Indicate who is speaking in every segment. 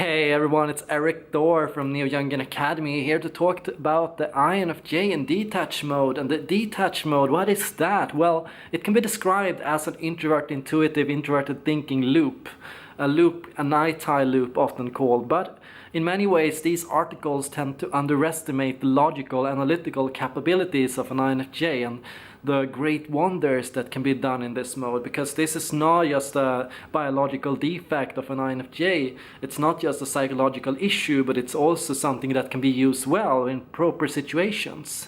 Speaker 1: Hey everyone, it's Eric Thor from Neo Youngin Academy here to talk about the INFJ in detach mode. And the detach mode, what is that? Well, it can be described as an introvert, intuitive, introverted thinking loop. A loop, a night-tie loop often called, but in many ways these articles tend to underestimate the logical, analytical capabilities of an INFJ and the great wonders that can be done in this mode, because this is not just a biological defect of an INFJ, it's not just a psychological issue, but it's also something that can be used well in proper situations.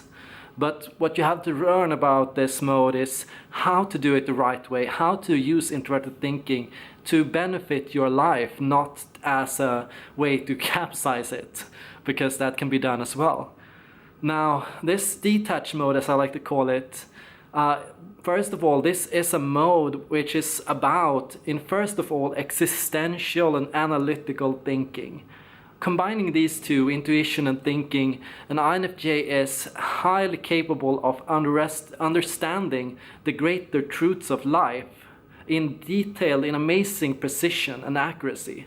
Speaker 1: But what you have to learn about this mode is how to do it the right way, how to use introverted thinking to benefit your life, not as a way to capsize it, because that can be done as well. Now, this detach mode, as I like to call it, first of all, this is a mode which is about, in first of all, existential and analytical thinking. Combining these two, intuition and thinking, an INFJ is highly capable of understanding the greater truths of life in detail, in amazing precision and accuracy.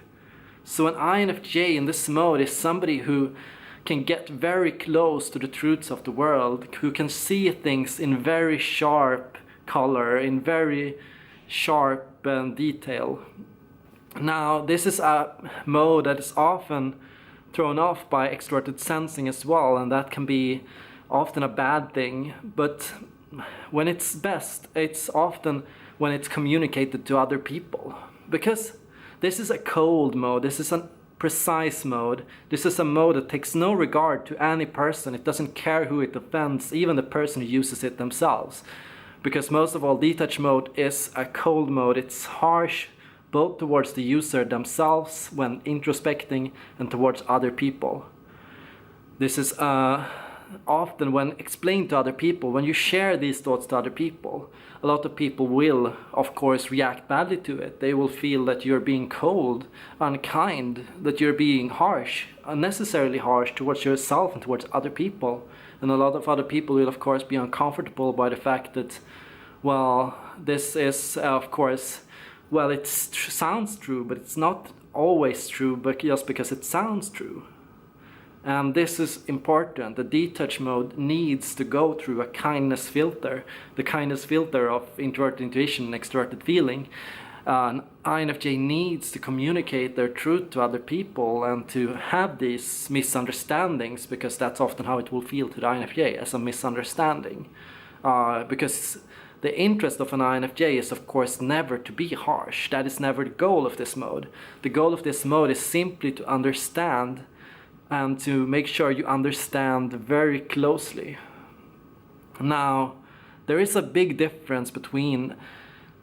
Speaker 1: So an INFJ in this mode is somebody who can get very close to the truths of the world, who can see things in very sharp color, in very sharp detail. Now, this is a mode that is often thrown off by extroverted sensing as well, and that can be often a bad thing. But when it's best, it's often when it's communicated to other people. Because this is a cold mode, this is a precise mode, this is a mode that takes no regard to any person, it doesn't care who it offends, even the person who uses it themselves. Because most of all, detach mode is a cold mode, it's harsh both towards the user themselves when introspecting and towards other people. This is often when explained to other people, when you share these thoughts to other people, a lot of people will, of course, react badly to it. They will feel that you're being cold, unkind, that you're being harsh, unnecessarily harsh towards yourself and towards other people. And a lot of other people will, of course, be uncomfortable by the fact that, well, this is, of course, well, it sounds true, but it's not always true, but just because it sounds true. And this is important. The detach mode needs to go through a kindness filter, the kindness filter of introverted intuition and extroverted feeling. An INFJ needs to communicate their truth to other people and to have these misunderstandings, because that's often how it will feel to the INFJ, as a misunderstanding. Because the interest of an INFJ is, of course, never to be harsh. That is never the goal of this mode. The goal of this mode is simply to understand and to make sure you understand very closely. Now, there is a big difference between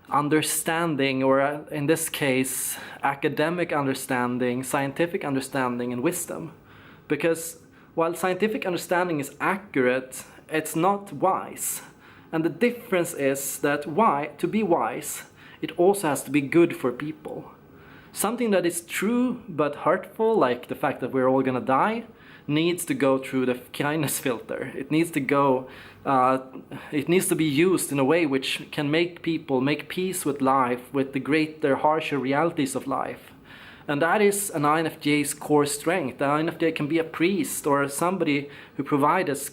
Speaker 1: understanding, or in this case, academic understanding, scientific understanding, and wisdom. Because while scientific understanding is accurate, it's not wise. And the difference is that to be wise, it also has to be good for people. Something that is true but hurtful, like the fact that we're all gonna die, needs to go through the kindness filter. It needs to be used in a way which can make people make peace with life, with the greater, harsher realities of life. And that is an INFJ's core strength. The INFJ can be a priest or somebody who provides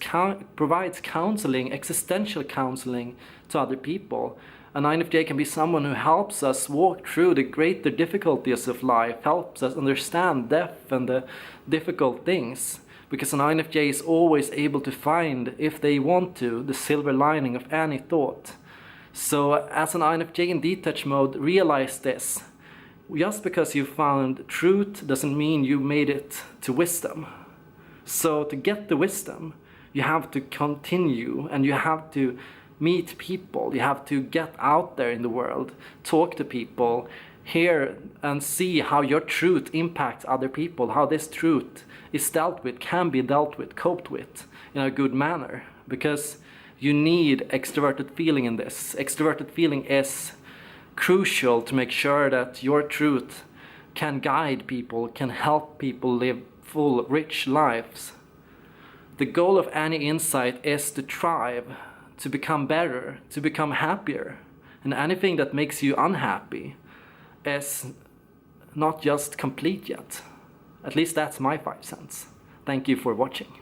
Speaker 1: counseling, existential counseling to other people. An INFJ can be someone who helps us walk through the greater difficulties of life, helps us understand death and the difficult things. Because an INFJ is always able to find, if they want to, the silver lining of any thought. So as an INFJ in detach mode, realize this. Just because you found truth doesn't mean you made it to wisdom. So to get the wisdom, you have to continue and you have to meet people, you have to get out there in the world, talk to people, hear and see how your truth impacts other people, how this truth is dealt with, can be dealt with, coped with in a good manner. Because you need extroverted feeling in this. Extroverted feeling is crucial to make sure that your truth can guide people, can help people live full, rich lives. The goal of any insight is to thrive, to become better, to become happier. And anything that makes you unhappy is not just complete yet. At least that's my 5 cents. Thank you for watching.